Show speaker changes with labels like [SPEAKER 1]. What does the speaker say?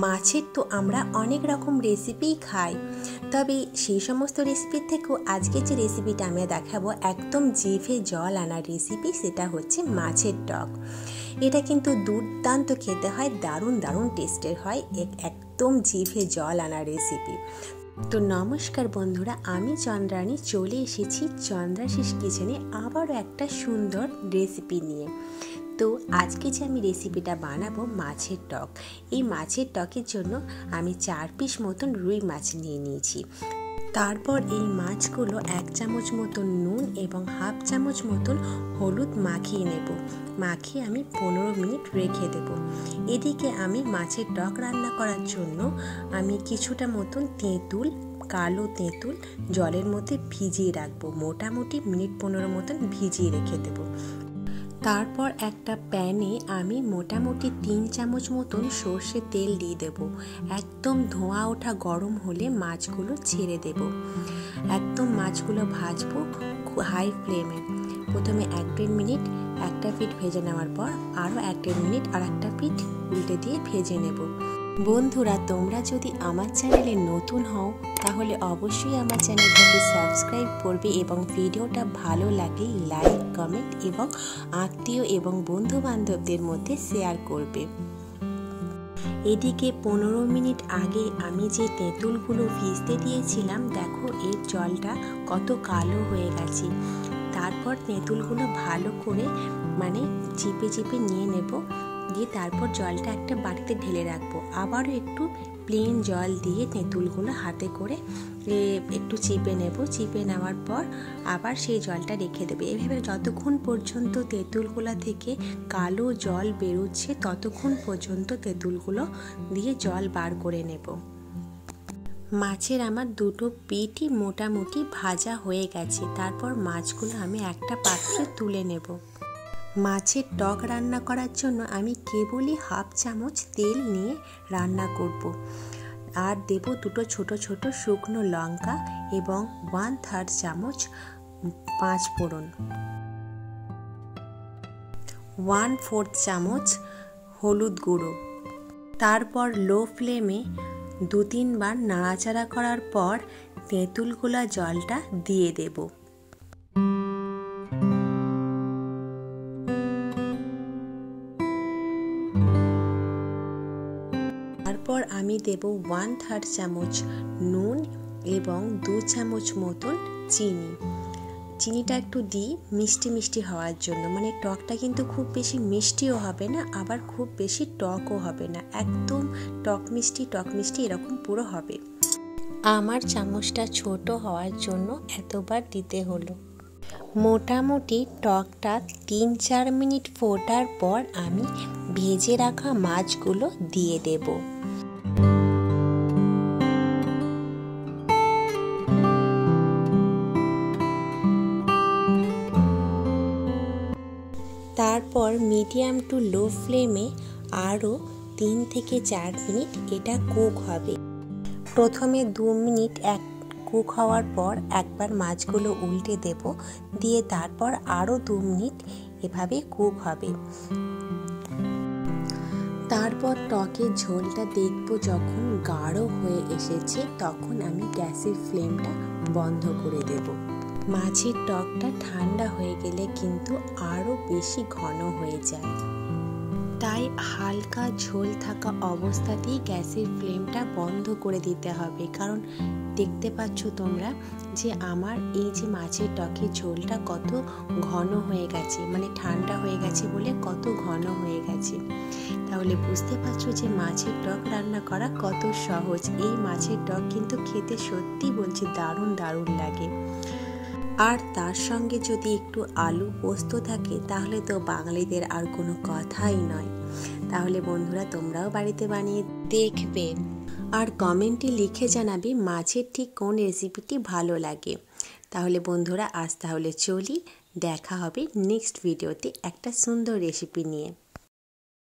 [SPEAKER 1] মাছের তো আমরা অনেক রকম রেসিপিই খাই, তবে সেই সমস্ত রেসিপির থেকেও আজকে যে রেসিপিটা আমি দেখাবো একদম জিভে জল আনার রেসিপি, সেটা হচ্ছে মাছের টক। এটা কিন্তু দুর্দান্ত খেতে হয়, দারুণ দারুণ টেস্টের হয়, একদম জিভে জল আনার রেসিপি। তো নমস্কার বন্ধুরা, আমি চন্দ্রাণী চলে এসেছি চন্দ্রাশিস কিচেনে আবারও একটা সুন্দর রেসিপি নিয়ে। তো আজকে যে আমি রেসিপিটা বানাবো মাছের টক, এই মাছের টকের জন্য আমি 4 পিস মতন রুই মাছ নিয়ে নিয়েছি। তারপর এই মাছগুলো 1 চামচ মতন নুন এবং হাফ চামচ মতন হলুদ মাখিয়ে নেব। মাখিয়ে আমি 15 মিনিট রেখে দেব। এদিকে আমি মাছের টক রান্না করার জন্য আমি কিছুটা মতন তেঁতুল, কালো তেঁতুল জলের মধ্যে ভিজিয়ে রাখবো। মোটামুটি মিনিট 15 মতন ভিজিয়ে রেখে দেবো। তারপর একটা প্যানে আমি মোটামুটি 3 চামচ মতন সর্ষের তেল দিয়ে দেব। একদম ধোঁয়া ওঠা গরম হলে মাছগুলো ছেড়ে দেব। একদম মাছগুলো ভাজবো হাই ফ্লেমে। প্রথমে 1-1.5 মিনিট একটা পিঠ ভেজে নেওয়ার পর আরও 1-1.5 মিনিট আর একটা পিঠ উল্টে দিয়ে ভেজে নেব। বন্ধুরা, তোমরা যদি আমার চ্যানেলে নতুন হও তাহলে অবশ্যই আমার চ্যানেলটাকে সাবস্ক্রাইব করবে এবং ভিডিওটা ভালো লাগলে লাইক, কমেন্ট এবং আত্মীয় এবং বন্ধু বান্ধবদের মধ্যে শেয়ার করবে। এদিকে 15 মিনিট আগে আমি যে তেঁতুলগুলো ভিজতে দিয়েছিলাম, দেখো এর জলটা কত কালো হয়ে গেছে। তারপর তেঁতুলগুলো ভালো করে চিপে চিপে নিয়ে নেব, দিয়ে তারপর জলটা একটা বাটিতে ঢেলে রাখবো। আবারও একটু প্লেন জল দিয়ে তেঁতুলগুলো হাতে করে একটু চিপে নেব। চিপে নেওয়ার পর আবার সেই জলটা রেখে দেবে। এভাবে যতক্ষণ পর্যন্ত তেঁতুলগুলো থেকে কালো জল বেরোচ্ছে ততক্ষণ পর্যন্ত তেঁতুলগুলো দিয়ে জল বার করে নেব। মাছের আমার দুটো পিঠই মোটামুটি ভাজা হয়ে গেছে। তারপর মাছগুলো আমি একটা পাত্রে তুলে নেব। মাছের টক রান্না করার জন্য আমি কেবলই হাফ চামচ তেল নিয়ে রান্না করব। আর দেব দুটো ছোট ছোট শুকনো লঙ্কা এবং 1/3 চামচ 5 ফোড়ন, 1/4 চামচ হলুদ গুঁড়ো। তারপর লো ফ্লেমে 2-3 বার নাড়াচাড়া করার পর তেঁতুলগুলা জলটা দিয়ে দেব। তারপর আমি দেব 1/3 চামচ নুন এবং 2 চামচ মতন চিনি। চিনিটা একটু দিই মিষ্টি মিষ্টি হওয়ার জন্য, টকটা কিন্তু খুব বেশি মিষ্টিও হবে না, আবার খুব বেশি টকও হবে না, একদম টক মিষ্টি এরকম পুরো হবে। আমার চামচটা ছোট হওয়ার জন্য এতবার দিতে হলো। মোটামুটি টকটা 3-4 মিনিট ফোটার পর আমি ভেজে রাখা মাছগুলো দিয়ে দেব। তারপর মিডিয়াম টু লো ফ্লেমে আরও 3-4 মিনিট এটা কুক হবে। প্রথমে 2 মিনিট কুক হওয়ার পর একবার মাছগুলো উল্টে দেব, দিয়ে তারপর আরও 2 মিনিট এভাবে কুক হবে। তারপর টকের ঝোলটা দেখব যখন গাঢ় হয়ে এসেছে তখন আমি গ্যাসের ফ্লেমটা বন্ধ করে দেব। মাছের টকটা ঠান্ডা হয়ে গেলে কিন্তু আরও বেশি ঘন হয়ে যায়, তাই হালকা ঝোল থাকা অবস্থাতেই গ্যাসের ফ্লেমটা বন্ধ করে দিতে হবে। কারণ দেখতে পাচ্ছ তোমরা যে আমার এই যে মাছের টকের ঝোলটা কত ঘন হয়ে গেছে, ঠান্ডা হয়ে গেছে বলে কত ঘন হয়ে গেছে। তাহলে বুঝতে পারছো যে মাছের টক রান্না করা কত সহজ। এই মাছের টক কিন্তু খেতে সত্যি বলছি দারুণ দারুণ লাগে। আর তার সঙ্গে যদি একটু আলু পোস্ত থাকে তাহলে তো বাঙালিদের আর কোনো কথাই নয়। তাহলে বন্ধুরা, তোমরাও বাড়িতে বানিয়ে দেখবে আর কমেন্টে লিখে জানাবে মাছের ঠিক কোন রেসিপিটি ভালো লাগে। তাহলে বন্ধুরা, আজ তাহলে চলি, দেখা হবে নেক্সট ভিডিওতে একটা সুন্দর রেসিপি নিয়ে।